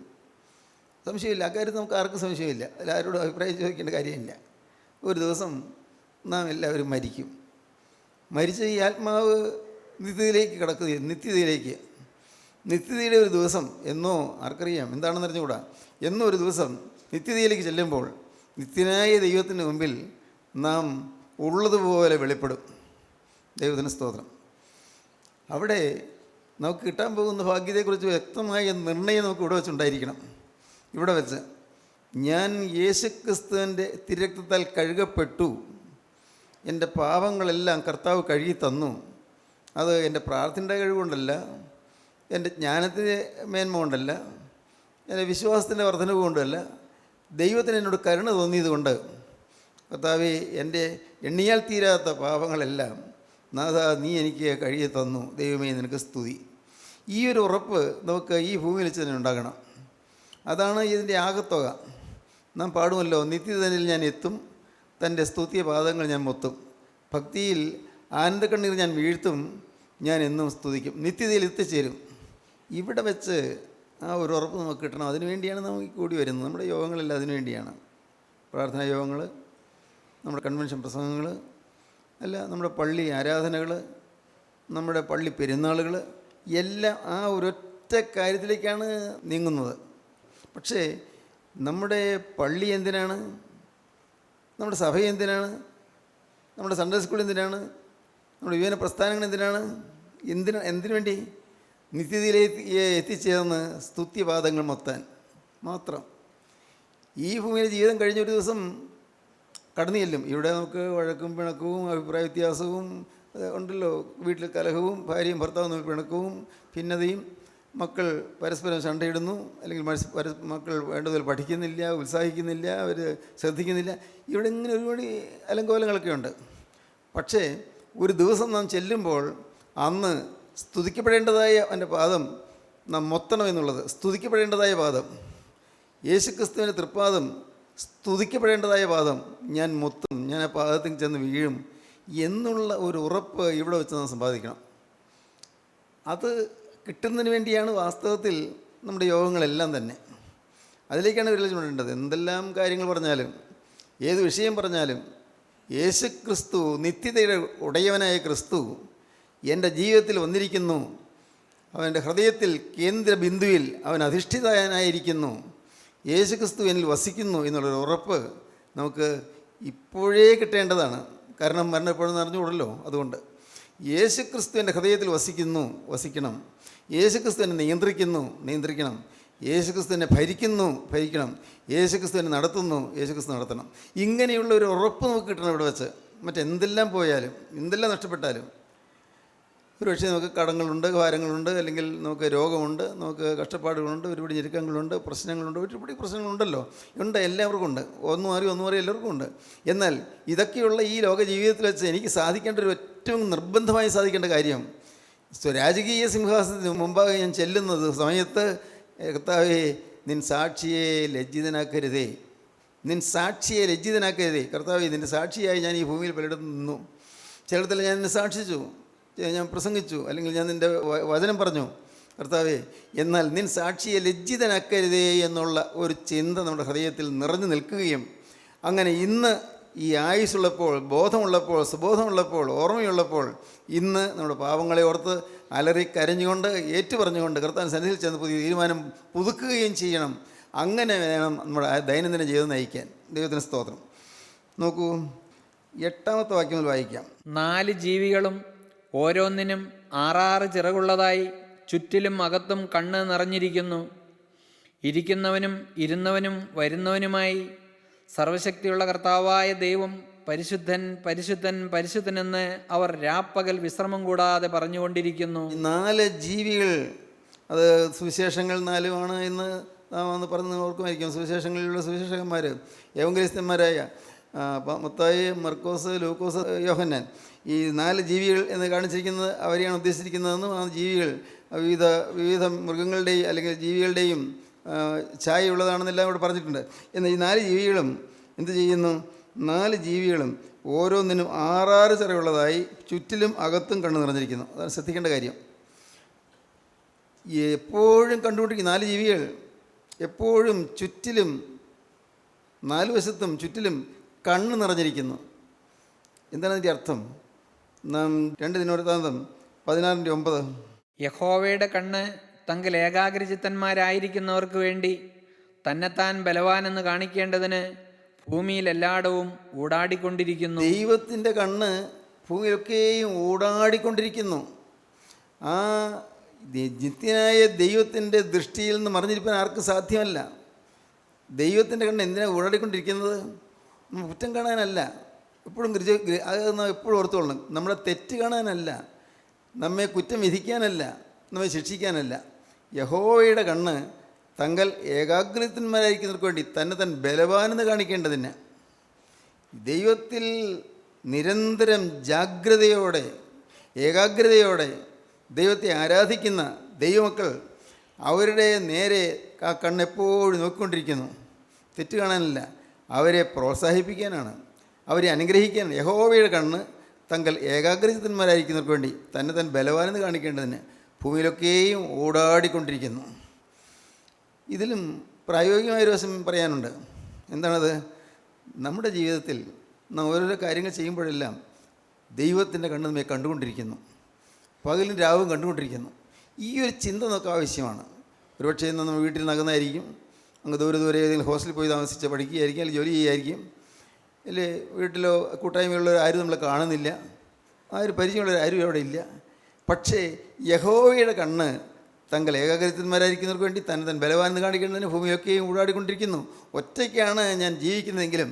സംശയമില്ല. അക്കാര്യത്തിൽ നമുക്ക് ആർക്കും സംശയമില്ല. അതിലാരോടും അഭിപ്രായം ചോദിക്കേണ്ട കാര്യമില്ല. ഒരു ദിവസം നാം എല്ലാവരും മരിക്കും. മരിച്ച ഈ ആത്മാവ് നിത്യതയിലേക്ക് കിടക്കുക, നിത്യതയുടെ ഒരു ദിവസം എന്നോ ആർക്കറിയാം, എന്താണെന്ന് അറിഞ്ഞുകൂടാ. എന്നോ ഒരു ദിവസം നിത്യതയിലേക്ക് ചെല്ലുമ്പോൾ നിത്യനായ ദൈവത്തിന് മുമ്പിൽ നാം ഉള്ളതുപോലെ വെളിപ്പെടും. ദൈവത്തിന് സ്തോത്രം. അവിടെ നമുക്ക് കിട്ടാൻ പോകുന്ന ഭാഗ്യത്തെക്കുറിച്ച് വ്യക്തമായ നിർണയം നമുക്ക് ഇവിടെ വെച്ചുണ്ടായിരിക്കണം. ഇവിടെ വെച്ച് ഞാൻ യേശുക്രിസ്തുവിൻ്റെ തിരക്തത്താൽ കഴുകപ്പെട്ടു, എൻ്റെ പാപങ്ങളെല്ലാം കർത്താവ് കഴുകി തന്നു. അത് എൻ്റെ പ്രാർത്ഥനയുടെ കഴിവുകൊണ്ടല്ല, എൻ്റെ ജ്ഞാനത്തിൻ്റെ മേന്മ കൊണ്ടല്ല, എൻ്റെ വിശ്വാസത്തിൻ്റെ വർധനവ് കൊണ്ടല്ല, ദൈവത്തിന് എന്നോട് കരുണ തോന്നിയതുകൊണ്ട് കർത്താവേ, എൻ്റെ എണ്ണിയാൽ തീരാത്ത പാപങ്ങളെല്ലാം നാഥ നീ എനിക്ക് കഴുകി തന്നു. ദൈവമേ, നിനക്ക് സ്തുതി. ഈ ഒരു ഉറപ്പ് നമുക്ക് ഈ ഭൂമിയിൽ വെച്ച് തന്നെ ഉണ്ടാകണം. അതാണ് ഇതിൻ്റെ ആകത്തുക. നാം പാടുമല്ലോ, നിത്യതനിൽ ഞാൻ എത്തും, തൻ്റെ സ്തുതിയ പാദങ്ങൾ ഞാൻ മൊത്തും, ഭക്തിയിൽ ആനന്ദക്കണ്ണീർ ഞാൻ വീഴ്ത്തും, ഞാൻ എന്നും സ്തുതിക്കും. നിത്യതയിൽ എത്തിച്ചേരും. ഇവിടെ വെച്ച് ആ ഒരു ഉറപ്പ് നമുക്ക് കിട്ടണം. അതിനുവേണ്ടിയാണ് നമുക്ക് കൂടി വരുന്നത്. നമ്മുടെ യോഗങ്ങളെല്ലാം അതിനുവേണ്ടിയാണ്. പ്രാർത്ഥനാ യോഗങ്ങൾ, നമ്മുടെ കൺവെൻഷൻ പ്രസംഗങ്ങൾ, അല്ല നമ്മുടെ പള്ളി ആരാധനകൾ, നമ്മുടെ പള്ളി പെരുന്നാളുകൾ എല്ലാം ആ ഒരൊറ്റ കാര്യത്തിലേക്കാണ് നീങ്ങുന്നത്. പക്ഷേ നമ്മുടെ പള്ളി എന്തിനാണ്? നമ്മുടെ സഭ എന്തിനാണ്? നമ്മുടെ സൺഡേ സ്കൂൾ എന്തിനാണ്? നമ്മുടെ യുവന പ്രസ്ഥാനങ്ങൾ എന്തിനാണ്? എന്തിനു വേണ്ടി? നിത്യതയിലേക്ക് എത്തിച്ചേർന്ന് സ്തുത്യപാദങ്ങൾ മൊത്താൻ മാത്രം. ഈ ഭൂമിയിലെ ജീവിതം കഴിഞ്ഞൊരു ദിവസം കടന്നു ചെല്ലും. ഇവിടെ നമുക്ക് വഴക്കും പിണക്കവും അഭിപ്രായ വ്യത്യാസവും ഉണ്ടല്ലോ. വീട്ടിൽ കലഹവും ഭാര്യയും ഭർത്താവും തമ്മിൽ പിണക്കവും ഭിന്നതയും, മക്കൾ പരസ്പരം ശണ്ടയിടുന്നു, അല്ലെങ്കിൽ മക്കൾ വേണ്ടതുപോലെ പഠിക്കുന്നില്ല, ഉത്സാഹിക്കുന്നില്ല, അവർ ശ്രദ്ധിക്കുന്നില്ല. ഇവിടെ ഇങ്ങനെ ഒരുപാട് അലങ്കോലങ്ങളൊക്കെ ഉണ്ട്. പക്ഷേ ഒരു ദിവസം നാം ചെല്ലുമ്പോൾ അന്ന് സ്തുതിക്കപ്പെടേണ്ടതായ എൻ്റെ പാദം നാം മൊത്തണം എന്നുള്ളത്. സ്തുതിക്കപ്പെടേണ്ടതായ പാദം, യേശുക്രിസ്തുവിൻ്റെ തൃപ്പാദം സ്തുതിക്കപ്പെടേണ്ടതായ പാദം ഞാൻ മൊത്തം, ഞാൻ ആ പാദത്തിൽ ചെന്ന് വീഴും എന്നുള്ള ഒരു ഉറപ്പ് ഇവിടെ വെച്ച് നാം സമ്പാദിക്കണം. അത് കിട്ടുന്നതിന് വേണ്ടിയാണ് വാസ്തവത്തിൽ നമ്മുടെ യോഗങ്ങളെല്ലാം തന്നെ. അതിലേക്കാണ് വിരലിച്ചുകൊണ്ടേണ്ടത്. എന്തെല്ലാം കാര്യങ്ങൾ പറഞ്ഞാലും, ഏത് വിഷയം പറഞ്ഞാലും, യേശുക്രിസ്തു, നിത്യതയുടെ ഉടയവനായ ക്രിസ്തു എൻ്റെ ജീവിതത്തിൽ വന്നിരിക്കുന്നു. അവൻ്റെ ഹൃദയത്തിൽ കേന്ദ്ര ബിന്ദുവിൽ അവൻ അധിഷ്ഠിതനായിരിക്കുന്നു. യേശുക്രിസ്തു എന്നിൽ വസിക്കുന്നു എന്നുള്ളൊരു ഉറപ്പ് നമുക്ക് ഇപ്പോഴേ കിട്ടേണ്ടതാണ്. കാരണം മരണം എപ്പോഴെന്ന് അറിഞ്ഞുകൂടല്ലോ. അതുകൊണ്ട് യേശുക്രിസ്തു എൻ്റെ ഹൃദയത്തിൽ വസിക്കണം. യേശുക്രിസ്തു എന്നെ നിയന്ത്രിക്കണം. യേശുക്രിസ്തു എന്നെ ഭരിക്കണം. യേശുക്രിസ്തു എന്നെ യേശുക്രിസ്തു നടത്തണം. ഇങ്ങനെയുള്ള ഒരു ഉറപ്പ് നമുക്ക് കിട്ടണം ഇവിടെ വെച്ച്. മറ്റെന്തെല്ലാം പോയാലും, എന്തെല്ലാം നഷ്ടപ്പെട്ടാലും. ഒരുപക്ഷെ നമുക്ക് കടങ്ങളുണ്ട്, ഭാരങ്ങളുണ്ട്, അല്ലെങ്കിൽ നമുക്ക് രോഗമുണ്ട്, നമുക്ക് കഷ്ടപ്പാടുകളുണ്ട്, ഒരുപാട് ഞെരുക്കങ്ങളുണ്ട്, പ്രശ്നങ്ങളുണ്ട്, ഒരുപാട് പ്രശ്നങ്ങളുണ്ടല്ലോ. ഉണ്ട്, എല്ലാവർക്കും ഉണ്ട്. ഒന്നും മാറി എല്ലാവർക്കും ഉണ്ട്. എന്നാൽ ഇതൊക്കെയുള്ള ഈ ലോക ജീവിതത്തിൽ വെച്ച് എനിക്ക് സാധിക്കേണ്ട ഒരു ഏറ്റവും നിർബന്ധമായി സാധിക്കേണ്ട കാര്യം, രാജകീയ സിംഹാസനത്തിന് മുമ്പാകെ ഞാൻ ചെല്ലുന്നത് സമയത്ത്, കർത്താവേ നിൻ സാക്ഷിയെ ലജ്ജിതനാക്കരുതേ, നിൻ സാക്ഷിയെ ലജ്ജിതനാക്കരുതേ. കർത്താവേ നിൻ്റെ സാക്ഷിയായി ഞാൻ ഈ ഭൂമിയിൽ പലയിടത്ത് നിന്നു. ചിലയിടത്തിൽ ഞാൻ നിന്നെ സാക്ഷിച്ചു, ഞാൻ പ്രസംഗിച്ചു, അല്ലെങ്കിൽ ഞാൻ നിൻ്റെ വചനം പറഞ്ഞു. കർത്താവേ, എന്നാൽ നിൻ സാക്ഷിയെ ലജ്ജിതനാക്കരുതേ എന്നുള്ള ഒരു ചിന്ത നമ്മുടെ ഹൃദയത്തിൽ നിറഞ്ഞു നിൽക്കുകയും, അങ്ങനെ ഇന്ന് ഈ ആയുസ്സുള്ളപ്പോൾ, ബോധമുള്ളപ്പോൾ, സുബോധമുള്ളപ്പോൾ, ഓർമ്മയുള്ളപ്പോൾ, ഇന്ന് നമ്മുടെ പാവങ്ങളെ ഓർത്ത് അലറി കരഞ്ഞുകൊണ്ട് ഏറ്റുപറഞ്ഞുകൊണ്ട് കർത്താവിൻ്റെ സന്നിധിയിൽ ചെന്ന് പുതിയ തീരുമാനം പുതുക്കുകയും ചെയ്യണം. അങ്ങനെ വേണം നമ്മുടെ ദൈനംദിന ജീവിതം നയിക്കാൻ. ദൈവത്തിന് സ്തോത്രം. നോക്കൂ, 8-ാമത്തെ വാക്യം വായിക്കാം. 4 ജീവികളും ഓരോന്നിനും 6 ചിറകുള്ളതായി ചുറ്റിലും അകത്തും കണ്ണ് നിറഞ്ഞിരിക്കുന്നു. ഇരിക്കുന്നവനും ഇരുന്നവനും വരുന്നവനുമായി സർവശക്തിയുള്ള കർത്താവായ ദൈവം പരിശുദ്ധൻ പരിശുദ്ധൻ പരിശുദ്ധനെന്ന് അവർ രാപ്പകൽ വിശ്രമം കൂടാതെ പറഞ്ഞുകൊണ്ടിരിക്കുന്നു. 4 ജീവികൾ, അത് സുവിശേഷങ്ങൾ 4 എന്ന് നാം അന്ന് പറഞ്ഞ് ഓർക്കുമായിരിക്കും. സുവിശേഷങ്ങളിലുള്ള സുവിശേഷകന്മാർ, എവങ്കലിസ്തന്മാരായ മത്തായി, മർക്കോസ്, ലൂക്കോസ്, യോഹന്നാൻ, ഈ 4 ജീവികൾ എന്ന് കാണിച്ചിരിക്കുന്നത് അവരെയാണ് ഉദ്ദേശിച്ചിരിക്കുന്നതെന്നും ആ ജീവികൾ വിവിധ മൃഗങ്ങളുടെയും അല്ലെങ്കിൽ ജീവികളുടെയും ഛായയുള്ളതാണെന്നെല്ലാം ഇവിടെ പറഞ്ഞിട്ടുണ്ട്. എന്നാൽ ഈ 4 ജീവികളും എന്ത് ചെയ്യുന്നു? 4 ജീവികളും ഓരോന്നിനും 6 ചിറകുള്ളതായി ചുറ്റിലും അകത്തും കണ്ണു നിറഞ്ഞിരിക്കുന്നു. അതാണ് ശ്രദ്ധിക്കേണ്ട കാര്യം. എപ്പോഴും കണ്ടുകൊണ്ടിരിക്കുന്ന 4 ജീവികൾ എപ്പോഴും ചുറ്റിലും 4 വശത്തും ചുറ്റിലും കണ്ണ് നിറഞ്ഞിരിക്കുന്നു. എന്താണ് അതിൻ്റെ അർത്ഥം? നാം 2 ദിനവൃത്താന്തം 16:9. യഹോവയുടെ കണ്ണ് തങ്ങൾ ഏകാഗ്രചിത്തന്മാരായിരിക്കുന്നവർക്ക് വേണ്ടി തന്നെത്താൻ ബലവാനെന്ന് കാണിക്കേണ്ടതിന് ഭൂമിയിൽ എല്ലായിടവും ഊടാടിക്കൊണ്ടിരിക്കുന്നു. ദൈവത്തിൻ്റെ കണ്ണ് ഭൂമിയിലൊക്കെയും ഊടാടിക്കൊണ്ടിരിക്കുന്നു. ആ നിത്യനായ ദൈവത്തിൻ്റെ ദൃഷ്ടിയിൽ നിന്ന് മറിഞ്ഞിരിക്കാൻ ആർക്കും സാധ്യമല്ല. ദൈവത്തിൻ്റെ കണ്ണ് എന്തിനാണ് ഊടാടിക്കൊണ്ടിരിക്കുന്നത്? കുറ്റം കാണാനല്ല, എപ്പോഴും അത് നാം എപ്പോഴും ഓർത്തോളണം. നമ്മളെ തെറ്റ് കാണാനല്ല, നമ്മെ കുറ്റം വിധിക്കാനല്ല, നമ്മെ ശിക്ഷിക്കാനല്ല. യഹോവയുടെ കണ്ണ് തങ്ങൾ ഏകാഗ്രതന്മാരായിരിക്കുന്നവർക്ക് വേണ്ടി തന്നെ ബലവാനെന്ന് കാണിക്കേണ്ടതിന് ദൈവത്തിൽ നിരന്തരം ജാഗ്രതയോടെ ഏകാഗ്രതയോടെ ദൈവത്തെ ആരാധിക്കുന്ന ദൈവമക്കൾ അവരുടെ നേരെ ആ കണ്ണെപ്പോഴും നോക്കിക്കൊണ്ടിരിക്കുന്നു. തെറ്റ് കാണാനല്ല, അവരെ പ്രോത്സാഹിപ്പിക്കാനാണ്, അവരെ അനുഗ്രഹിക്കാനാണ്. യഹോവയുടെ കണ്ണ് തങ്ങൾ ഏകാഗ്രചിത്തന്മാരായിരിക്കുന്നവർക്ക് വേണ്ടി തന്നെ ബലവാനെന്ന് കാണിക്കേണ്ടതിന് ഭൂമിയിലൊക്കെയും ഓടാടിക്കൊണ്ടിരിക്കുന്നു. ഇതിലും പ്രായോഗികമായൊരു വശം പറയാനുണ്ട്. എന്താണത്? നമ്മുടെ ജീവിതത്തിൽ നാം ഓരോരോ കാര്യങ്ങൾ ചെയ്യുമ്പോഴെല്ലാം ദൈവത്തിൻ്റെ കണ്ണ് നമ്മെ കണ്ടുകൊണ്ടിരിക്കുന്നു, പകലും രാവും കണ്ടുകൊണ്ടിരിക്കുന്നു. ഈ ഒരു ചിന്ത നമുക്ക് ആവശ്യമാണ്. ഒരുപക്ഷെ നമ്മൾ വീട്ടിൽ നകുന്നതായിരിക്കും, അങ്ങ് ദൂരെ ഏതെങ്കിലും ഹോസ്റ്റലിൽ പോയി താമസിച്ച് പഠിക്കുകയായിരിക്കും, അല്ലെങ്കിൽ ജോലി ചെയ്യുമായിരിക്കും, അല്ലേ വീട്ടിലോ കൂട്ടായ്മയുള്ളവർ ആരും നമ്മളെ കാണുന്നില്ല, ആരും പരിചയമുള്ളവർ ആരും അവിടെ ഇല്ല. പക്ഷേ യഹോവയുടെ കണ്ണ് തങ്ങൾ ഏകാഗ്രതന്മാരായിരിക്കുന്നവർക്ക് വേണ്ടി തന്നെ ബലവാനെന്ന് കാണിക്കേണ്ടതിന് ഭൂമിയൊക്കെയും ഊടാടിക്കൊണ്ടിരിക്കുന്നു. ഒറ്റയ്ക്കാണ് ഞാൻ ജീവിക്കുന്നതെങ്കിലും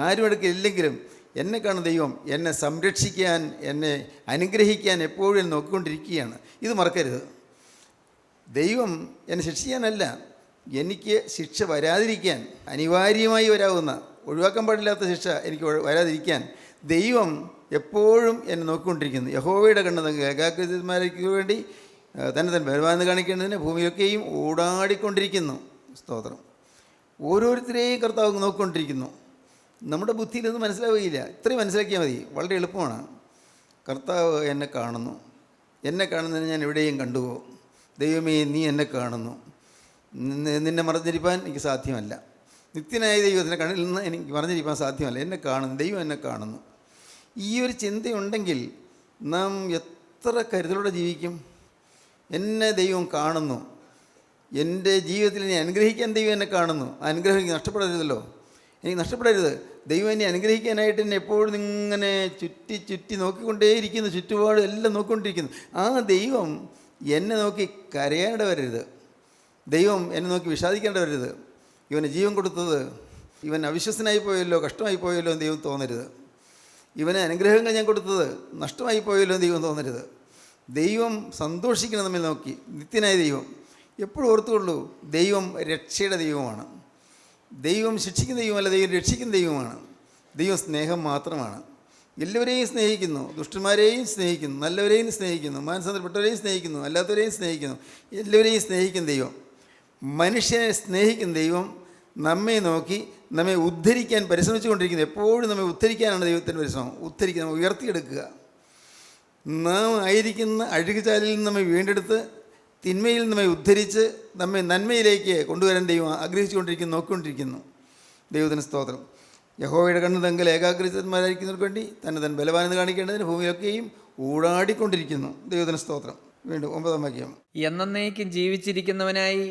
ആരും അടുക്കില്ലെങ്കിലും എന്നെ കാണുന്ന ദൈവം എന്നെ സംരക്ഷിക്കാൻ, എന്നെ അനുഗ്രഹിക്കാൻ എപ്പോഴും എന്നെ നോക്കിക്കൊണ്ടിരിക്കുകയാണ്. ഇത് മറക്കരുത്. ദൈവം എന്നെ ശിക്ഷിക്കാനല്ല, എനിക്ക് ശിക്ഷ വരാതിരിക്കാൻ, അനിവാര്യമായി വരാവുന്ന ഒഴിവാക്കാൻ പാടില്ലാത്ത ശിക്ഷ എനിക്ക് വരാതിരിക്കാൻ ദൈവം എപ്പോഴും എന്നെ നോക്കിക്കൊണ്ടിരിക്കുന്നു. യഹോവയുടെ കണ്ണ് തങ്ങൾ ഏകാഗ്രതന്മാർക്ക് വേണ്ടി തന്നെ ബലവാനെന്ന് കാണിക്കേണ്ടതിന് ഭൂമിയൊക്കെയും ഓടാടിക്കൊണ്ടിരിക്കുന്നു. സ്തോത്രം. ഓരോരുത്തരെയും കർത്താവ് നോക്കിക്കൊണ്ടിരിക്കുന്നു. നമ്മുടെ ബുദ്ധിയിലൊന്നും മനസ്സിലാവുകയില്ല. ഇത്രയും മനസ്സിലാക്കിയാൽ മതി, വളരെ എളുപ്പമാണ്. കർത്താവ് എന്നെ കാണുന്നു, എന്നെ കാണുന്നതിന് ഞാൻ എവിടെയും കണ്ടുപോകും. ദൈവമേ നീ എന്നെ കാണുന്നു, നിന്നെ മറഞ്ഞിരിക്കാൻ എനിക്ക് സാധ്യമല്ല. നിത്യനായ ദൈവത്തിൻ്റെ കണ്ണിൽ നിന്ന് എനിക്ക് മറഞ്ഞിരിക്കാൻ സാധ്യമല്ല. എന്നെ കാണുന്നു, ദൈവം എന്നെ കാണുന്നു. ഈ ഒരു ചിന്തയുണ്ടെങ്കിൽ നാം എത്ര കരുതലോടെ ജീവിക്കും. എന്നെ ദൈവം കാണുന്നു, എൻ്റെ ജീവിതത്തിൽ എന്നെ അനുഗ്രഹിക്കാൻ ദൈവം എന്നെ കാണുന്നു. ആ അനുഗ്രഹം എനിക്ക് നഷ്ടപ്പെടരുതല്ലോ, എനിക്ക് നഷ്ടപ്പെടരുത്. ദൈവം എന്നെ അനുഗ്രഹിക്കാനായിട്ട് എന്നെ എപ്പോഴും ഇങ്ങനെ ചുറ്റി നോക്കിക്കൊണ്ടേയിരിക്കുന്നു, ചുറ്റുപാടും എല്ലാം നോക്കിക്കൊണ്ടിരിക്കുന്നു. ആ ദൈവം എന്നെ നോക്കി കരയാനിട വരരുത്, ദൈവം എന്നെ നോക്കി വിഷാദിക്കേണ്ട വരരുത്. ഇവന് ജീവൻ കൊടുത്തത് ഇവൻ അവിശ്വസനായി പോയല്ലോ, കഷ്ടമായി പോയല്ലോ എന്ന് ദൈവം തോന്നരുത്. ഇവന് അനുഗ്രഹങ്ങൾ ഞാൻ കൊടുത്തത് നഷ്ടമായി പോയല്ലോ എന്ന് ദൈവം തോന്നരുത്. ദൈവം സന്തോഷിക്കണം നമ്മിൽ നോക്കി. നിത്യനായ ദൈവം. എപ്പോഴും ഓർത്തുകൊള്ളൂ, ദൈവം രക്ഷയുടെ ദൈവമാണ്. ദൈവം ശിക്ഷിക്കുന്ന ദൈവമല്ല, ദൈവം രക്ഷിക്കുന്ന ദൈവമാണ്. ദൈവം സ്നേഹം മാത്രമാണ്. എല്ലാവരെയും സ്നേഹിക്കുന്നു, ദുഷ്ടന്മാരെയും സ്നേഹിക്കുന്നു, നല്ലവരെയും സ്നേഹിക്കുന്നു, മാനസാന്തരപ്പെട്ടവരെയും സ്നേഹിക്കുന്നു, അല്ലാത്തവരെയും സ്നേഹിക്കുന്നു. എല്ലാവരെയും സ്നേഹിക്കുന്ന ദൈവം, മനുഷ്യനെ സ്നേഹിക്കുന്ന ദൈവം നമ്മെ നോക്കി നമ്മെ ഉദ്ധരിക്കാൻ പരിശ്രമിച്ചുകൊണ്ടിരിക്കുന്നു. എപ്പോഴും നമ്മെ ഉദ്ധരിക്കാനാണ് ദൈവത്തിൻ്റെ പരിശ്രമം. ഉദ്ധരിക്കുക, നമ്മെ ഉയർത്തിയെടുക്കുക. നാം ആയിരിക്കുന്ന അഴുകുചാലിൽ നിന്ന് നമ്മെ വീണ്ടെടുത്ത് തിന്മയിൽ നമ്മെ ഉദ്ധരിച്ച് നമ്മെ നന്മയിലേക്ക് കൊണ്ടുവരാൻ ദൈവം ആഗ്രഹിച്ചുകൊണ്ടിരിക്കുന്നു, നോക്കിക്കൊണ്ടിരിക്കുന്നു. ദൈവത്തിന് സ്തോത്രം. യഹോവയുടെ കണ്ണ് തങ്ങൾ ഏകാഗ്രചിത്തന്മാരായിരിക്കുന്നവർക്ക് വേണ്ടി തന്നെ താൻ ബലവാനെന്ന് കാണിക്കേണ്ടതിന് ഭൂമിയിലൊക്കെയും ഊടാടിക്കൊണ്ടിരിക്കുന്നു. ദൈവത്തിന് സ്തോത്രം. വീണ്ടും 9-ാം വാക്യം. എന്നേക്കും ജീവിച്ചിരിക്കുന്നവനായി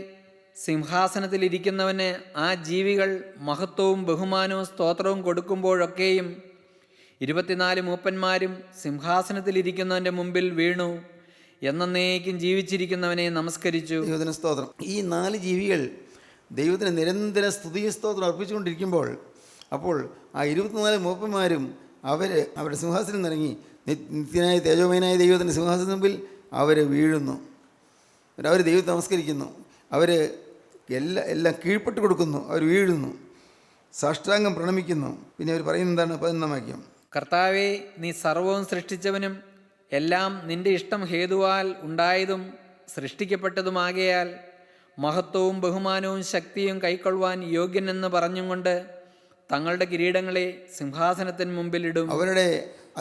സിംഹാസനത്തിലിരിക്കുന്നവന് ആ ജീവികൾ മഹത്വവും ബഹുമാനവും സ്തോത്രവും കൊടുക്കുമ്പോഴൊക്കെയും 24 മൂപ്പന്മാരും സിംഹാസനത്തിലിരിക്കുന്നവൻ്റെ മുമ്പിൽ വീണു എന്നേക്കും ജീവിച്ചിരിക്കുന്നവനെ നമസ്കരിച്ചു. ദൈവത്തിന് സ്തോത്രം. ഈ 4 ജീവികൾ ദൈവത്തിന് നിരന്തരം സ്തുതിയും സ്തോത്രം അർപ്പിച്ചുകൊണ്ടിരിക്കുമ്പോൾ, അപ്പോൾ ആ 24 മൂപ്പന്മാരും അവരുടെ സിംഹാസനം നിറങ്ങി നിത്യനായ തേജോമയനായ ദൈവത്തിൻ്റെ സിംഹാസന മുമ്പിൽ അവർ വീഴുന്നു. അവർ ദൈവത്തെ നമസ്കരിക്കുന്നു. അവർ എല്ലാം കീഴ്പ്പെട്ട് കൊടുക്കുന്നു. അവർ വീഴുന്നു, സാഷ്ടാംഗം പ്രണമിക്കുന്നു. പിന്നെ അവർ പറയുന്നത് എന്താണ്? 11-ാം വാക്യം. കർത്താവേ, നീ സർവവും സൃഷ്ടിച്ചവനും എല്ലാം നിന്റെ ഇഷ്ടം ഹേതുവാൽ ഉണ്ടായതും സൃഷ്ടിക്കപ്പെട്ടതുമാകയാൽ മഹത്വവും ബഹുമാനവും ശക്തിയും കൈക്കൊള്ളുവാൻ യോഗ്യനെന്ന് പറഞ്ഞുകൊണ്ട് തങ്ങളുടെ കിരീടങ്ങളെ സിംഹാസനത്തിന് മുമ്പിലിടും. അവരുടെ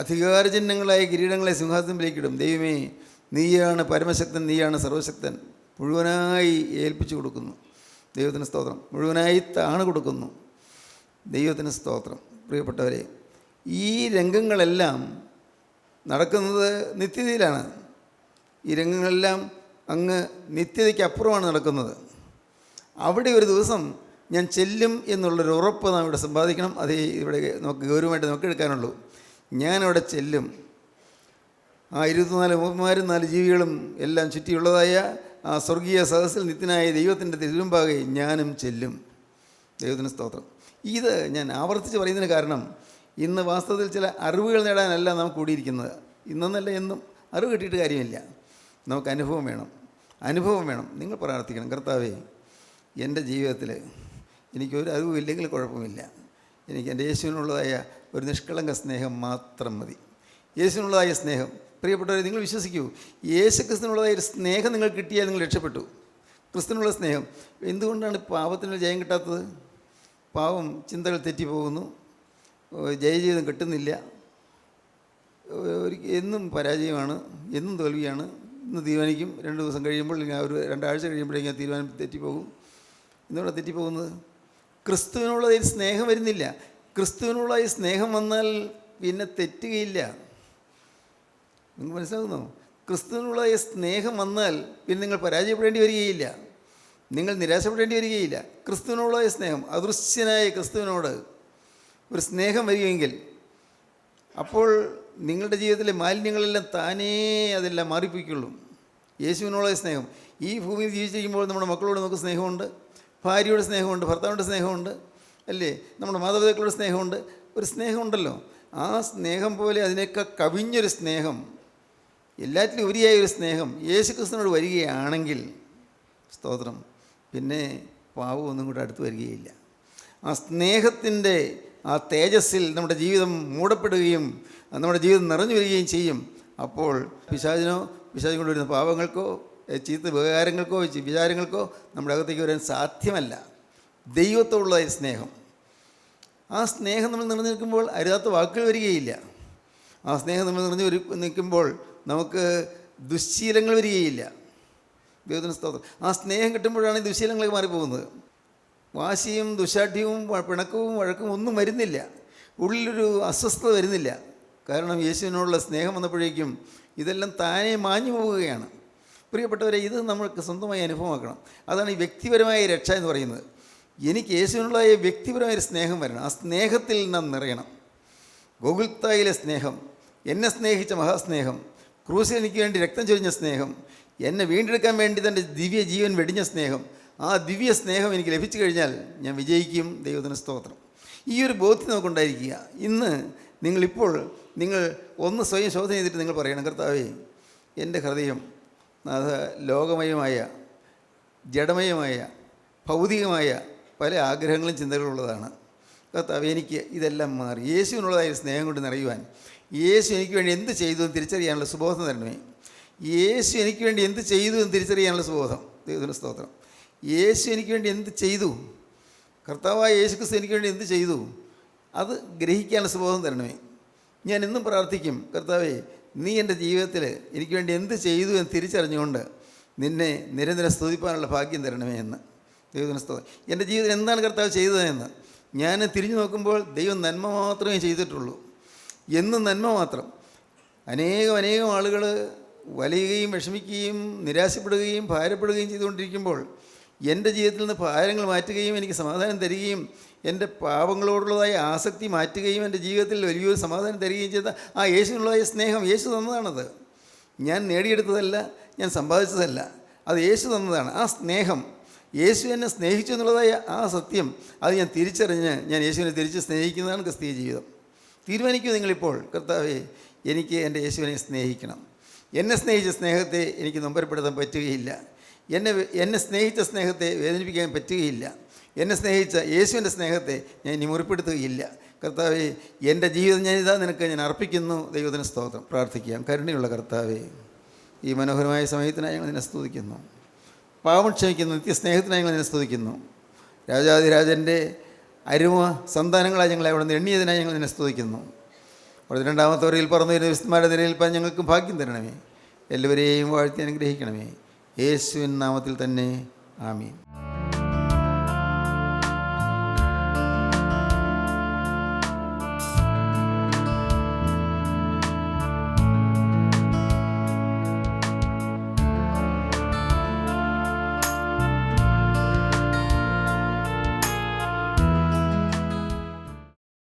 അധികാരചിഹ്നങ്ങളായ കിരീടങ്ങളെ സിംഹാസനത്തിലേക്കിടും. ദൈവമേ, നീയാണ് പരമശക്തൻ, നീയാണ് സർവശക്തൻ. മുഴുവനായി ഏൽപ്പിച്ചു കൊടുക്കുന്നു. ദൈവത്തിന് സ്തോത്രം. മുഴുവനായി താണ് കൊടുക്കുന്നു. ദൈവത്തിന് സ്തോത്രം. പ്രിയപ്പെട്ടവരെ, ഈ രംഗങ്ങളെല്ലാം നടക്കുന്നത് നിത്യതയിലാണ്. ഈ രംഗങ്ങളെല്ലാം അങ്ങ് നിത്യതയ്ക്ക് അപ്പുറമാണ് നടക്കുന്നത്. അവിടെ ഒരു ദിവസം ഞാൻ ചെല്ലും എന്നുള്ളൊരു ഉറപ്പ് നാം ഇവിടെ സമ്പാദിക്കണം. അത് ഇവിടെ നമുക്ക് ഗൗരവമായിട്ട് നോക്കിയെടുക്കാനുള്ളൂ. ഞാനവിടെ ചെല്ലും. ആ 24 മൂപ്പന്മാരും 4 ജീവികളും എല്ലാം ചുറ്റിയുള്ളതായ ആ സ്വർഗീയ സദസ്സിൽ നിത്യനായ ദൈവത്തിൻ്റെ തിരുമുമ്പാകെ ഞാനും ചെല്ലും. ദൈവത്തിന് സ്തോത്രം. ഇത് ഞാൻ ആവർത്തിച്ച് പറയുന്നതിന് കാരണം, ഇന്ന് വാസ്തവത്തിൽ ചില അറിവുകൾ നേടാനല്ല നാം കൂടിയിരിക്കുന്നത്. ഇന്നല്ല എന്നും അറിവ് കിട്ടിയിട്ട് കാര്യമില്ല. നമുക്ക് അനുഭവം വേണം. അനുഭവം വേണം. നിങ്ങൾ പ്രാർത്ഥിക്കണം, കർത്താവേ, എൻ്റെ ജീവിതത്തിൽ എനിക്കൊരു അറിവില്ലെങ്കിൽ കുഴപ്പമില്ല. എനിക്ക് എൻ്റെ യേശുവിനുള്ളതായ ഒരു നിഷ്കളങ്ക സ്നേഹം മാത്രം മതി. യേശുവിനുള്ളതായ സ്നേഹം. പ്രിയപ്പെട്ടവരെ, നിങ്ങൾ വിശ്വസിക്കൂ, യേശു ക്രിസ്തുവിനുള്ളതായ ഒരു സ്നേഹം നിങ്ങൾ കിട്ടിയാൽ നിങ്ങൾ രക്ഷപ്പെട്ടു. ക്രിസ്തുവിനുള്ള സ്നേഹം. എന്തുകൊണ്ടാണ് പാപത്തിന് ജയം കിട്ടാത്തത്? പാവം ചിന്തകൾ തെറ്റിപ്പോകുന്നു, ജയജീവിതം കിട്ടുന്നില്ല, എന്നും പരാജയമാണ്, എന്നും തോൽവിയാണ്. ഇന്ന് തീരുമാനിക്കും, 2 ദിവസം കഴിയുമ്പോൾ, ഒരു 2 ആഴ്ച കഴിയുമ്പോഴേക്കും ആ തീരുമാനം തെറ്റിപ്പോകും. എന്തുകൊണ്ടാണ് തെറ്റിപ്പോകുന്നത്? ക്രിസ്തുവിനുള്ള ഈ സ്നേഹം വരുന്നില്ല. ക്രിസ്തുവിനുള്ള ഈ സ്നേഹം വന്നാൽ പിന്നെ തെറ്റുകയില്ല. നിങ്ങൾ മനസ്സിലാകുന്നോ? ക്രിസ്തുവിനുള്ള ഈ സ്നേഹം വന്നാൽ പിന്നെ നിങ്ങൾ പരാജയപ്പെടേണ്ടി വരികയില്ല, നിങ്ങൾ നിരാശപ്പെടേണ്ടി വരികയില്ല. ക്രിസ്തുവിനുള്ള ഈ സ്നേഹം, അദൃശ്യനായ ക്രിസ്തുവിനോട് ഒരു സ്നേഹം വരികയെങ്കിൽ അപ്പോൾ നിങ്ങളുടെ ജീവിതത്തിലെ മാലിന്യങ്ങളെല്ലാം താനേ അതെല്ലാം മാറിപ്പോയിക്കൊള്ളും. യേശുവിനുള്ള സ്നേഹം. ഈ ഭൂമിയിൽ ജീവിച്ചിരിക്കുമ്പോൾ നമ്മുടെ മക്കളോട് നമുക്ക് സ്നേഹമുണ്ട്, ഭാര്യയുടെ സ്നേഹമുണ്ട്, ഭർത്താവിൻ്റെ സ്നേഹമുണ്ട്, അല്ലേ? നമ്മുടെ മാതാപിതാക്കളുടെ സ്നേഹമുണ്ട്. ഒരു സ്നേഹമുണ്ടല്ലോ. ആ സ്നേഹം പോലെ അതിനൊക്കെ കവിഞ്ഞൊരു സ്നേഹം, എല്ലാറ്റിലും ഉപരിയായ ഒരു സ്നേഹം യേശു ക്രിസ്തുവിനോട് വരികയാണെങ്കിൽ, സ്തോത്രം, പിന്നെ പാവം ഒന്നും കൂടെ അടുത്ത് വരികയില്ല. ആ സ്നേഹത്തിൻ്റെ ആ തേജസ്സിൽ നമ്മുടെ ജീവിതം മൂടപ്പെടുകയും നമ്മുടെ ജീവിതം നിറഞ്ഞു വരികയും ചെയ്യും. അപ്പോൾ പിശാചിനോ, പിശാചിന് കൊണ്ടുവരുന്ന പാവങ്ങൾക്കോ ചീത്ത വികാരങ്ങൾക്കോ വിചാരങ്ങൾക്കോ നമ്മുടെ അകത്തേക്ക് വരാൻ സാധ്യമല്ല. ദൈവത്തോടുള്ള സ്നേഹം, ആ സ്നേഹം നമ്മൾ നിറഞ്ഞു നിൽക്കുമ്പോൾ അരുതാത്ത വാക്കുകൾ വരികയില്ല. ആ സ്നേഹം നമ്മൾ നിറഞ്ഞു നിൽക്കുമ്പോൾ നമുക്ക് ദുശ്ശീലങ്ങൾ വരികയില്ല. ദൈവത്തിന് സ്തോത്രം. ആ സ്നേഹം കിട്ടുമ്പോഴാണ് ഈ ദുശ്ശീലങ്ങളൊക്കെ മാറിപ്പോകുന്നത്. വാശിയും ദുശാഠ്യവും പിണക്കവും വഴക്കും ഒന്നും വരുന്നില്ല. ഉള്ളിലൊരു അസ്വസ്ഥത വരുന്നില്ല. കാരണം യേശുവിനോടുള്ള സ്നേഹം വന്നപ്പോഴേക്കും ഇതെല്ലാം താനേ മാഞ്ഞു പോവുകയാണ്. പ്രിയപ്പെട്ടവരെ, ഇത് നമ്മൾക്ക് സ്വന്തമായി അനുഭവമാക്കണം. അതാണ് ഈ വ്യക്തിപരമായ രക്ഷ എന്ന് പറയുന്നത്. എനിക്ക് യേശുവിനുള്ള വ്യക്തിപരമായ സ്നേഹം വരണം. ആ സ്നേഹത്തിൽ നാം നിറയണം. ഗോകുൽത്തായിലെ സ്നേഹം, എന്നെ സ്നേഹിച്ച മഹാസ്നേഹം, ക്രൂസിൽ എനിക്ക് വേണ്ടി രക്തം ചൊരിഞ്ഞ സ്നേഹം, എന്നെ വീണ്ടെടുക്കാൻ വേണ്ടി തൻ്റെ ദിവ്യ ജീവൻ വെടിഞ്ഞ സ്നേഹം, ആ ദിവ്യ സ്നേഹം എനിക്ക് ലഭിച്ചു കഴിഞ്ഞാൽ ഞാൻ വിജയിക്കും. ദൈവത്തിന് സ്തോത്രം. ഈ ഒരു ബോധ്യം നമുക്കുണ്ടായിരിക്കുക. ഇന്ന് നിങ്ങൾ ഒന്ന് സ്വയം ശോധന ചെയ്തിട്ട് നിങ്ങൾ പറയണം, കർത്താവേ, എൻ്റെ ഹൃദയം അത് ലോകമയമായ ജഡമയമായ ഭൗതികമായ പല ആഗ്രഹങ്ങളും ചിന്തകളുള്ളതാണ്. കർത്താവ്, എനിക്ക് ഇതെല്ലാം മാറി യേശുവിനുള്ളതായ സ്നേഹം കൊണ്ട് നിറയുവാൻ, യേശു എനിക്ക് വേണ്ടി എന്ത് ചെയ്തു എന്ന് തിരിച്ചറിയാനുള്ള സുബോധം തരണമേ. യേശു എനിക്ക് വേണ്ടി എന്ത് ചെയ്തു എന്ന് തിരിച്ചറിയാനുള്ള സുബോധം. ദൈവത്തിന് സ്തോത്രം. യേശു എനിക്ക് വേണ്ടി എന്ത് ചെയ്തു, കർത്താവായ യേശു ക്രിസ്തു എനിക്ക് വേണ്ടി എന്ത് ചെയ്തു, അത് ഗ്രഹിക്കാനുള്ള സുബോധം തരണമേ. ഞാൻ എന്നും പ്രാർത്ഥിക്കും, കർത്താവേ, നീ എൻ്റെ ജീവിതത്തിൽ എനിക്ക് വേണ്ടി എന്ത് ചെയ്തു എന്ന് തിരിച്ചറിഞ്ഞുകൊണ്ട് നിന്നെ നിരന്തരം സ്തുതിപ്പാനുള്ള ഭാഗ്യം തരണമേ എന്ന്. ദൈവത്തിന് സ്തോത്രം. എൻ്റെ ജീവിതത്തിൽ എന്താണ് കർത്താവ് ചെയ്തതെന്ന് ഞാൻ തിരിഞ്ഞു നോക്കുമ്പോൾ ദൈവം നന്മ മാത്രമേ ചെയ്തിട്ടുള്ളൂ. എന്നും നന്മ മാത്രം. അനേകം ആളുകൾ വലയുകയും വിഷമിക്കുകയും നിരാശപ്പെടുകയും ഭാരപ്പെടുകയും ചെയ്തുകൊണ്ടിരിക്കുമ്പോൾ എൻ്റെ ജീവിതത്തിൽ നിന്ന് ഭാരങ്ങൾ മാറ്റുകയും എനിക്ക് സമാധാനം തരികയും എൻ്റെ പാപങ്ങളോടുള്ളതായ ആസക്തി മാറ്റുകയും എൻ്റെ ജീവിതത്തിൽ വലിയൊരു സമാധാനം തരികയും ചെയ്ത ആ യേശുവിനുള്ളതായ സ്നേഹം യേശു തന്നതാണത്. ഞാൻ നേടിയെടുത്തതല്ല, ഞാൻ സമ്പാദിച്ചതല്ല, അത് യേശു തന്നതാണ്. ആ സ്നേഹം, യേശു എന്നെ സ്നേഹിച്ചു എന്നുള്ളതായ ആ സത്യം, അത് ഞാൻ തിരിച്ചറിഞ്ഞ് ഞാൻ യേശുവിനെ തിരിച്ച് സ്നേഹിക്കുന്നതാണ് ക്രിസ്തീയ ജീവിതം. തീരുമാനിക്കൂ നിങ്ങളിപ്പോൾ, കർത്താവേ, എനിക്ക് എൻ്റെ യേശുവിനെ സ്നേഹിക്കണം. എന്നെ സ്നേഹിച്ച സ്നേഹത്തെ എനിക്ക് നൊമ്പരപ്പെടുത്താൻ പറ്റുകയില്ല. എന്നെ സ്നേഹിച്ച സ്നേഹത്തെ വേദനിപ്പിക്കാൻ പറ്റുകയില്ല. എന്നെ സ്നേഹിച്ച യേശുവിൻ്റെ സ്നേഹത്തെ ഞാൻ ഇനി മുറിപ്പെടുത്തുകയില്ല. കർത്താവേ, എൻ്റെ ജീവിതം ഞാനിതാ നിനക്ക് ഞാൻ അർപ്പിക്കുന്നു. ദൈവത്തിന് സ്തോത്രം. പ്രാർത്ഥിക്കാം. കരുണയുള്ള കർത്താവേ, ഈ മനോഹരമായ സമയത്തിനായി ഞങ്ങൾ നിന്നെ സ്തുതിക്കുന്നു. പാപം ക്ഷമിക്കുന്നു നിത്യസ്നേഹത്തിനായി ഞങ്ങൾ നിന്നെ സ്തുതിക്കുന്നു. രാജാതിരാജൻ്റെ അരുമ സന്താനങ്ങളായി ഞങ്ങളെ അവിടെ നിന്ന് എണ്ണിയതിനായി ഞങ്ങൾ നിന്നെ സ്തുതിക്കുന്നു. അവിടെ രണ്ടാമത്തെ വരയിൽ പറന്നു വരുന്ന വിശുദ്ധന്മാരുടെ നിരയിൽ ഞങ്ങൾക്ക് ഭാഗ്യം തരണമേ. എല്ലാവരെയും വാഴ്ത്തി അനുഗ്രഹിക്കണമേ. യേശുവിൻ നാമത്തിൽ തന്നെ. ആമീൻ.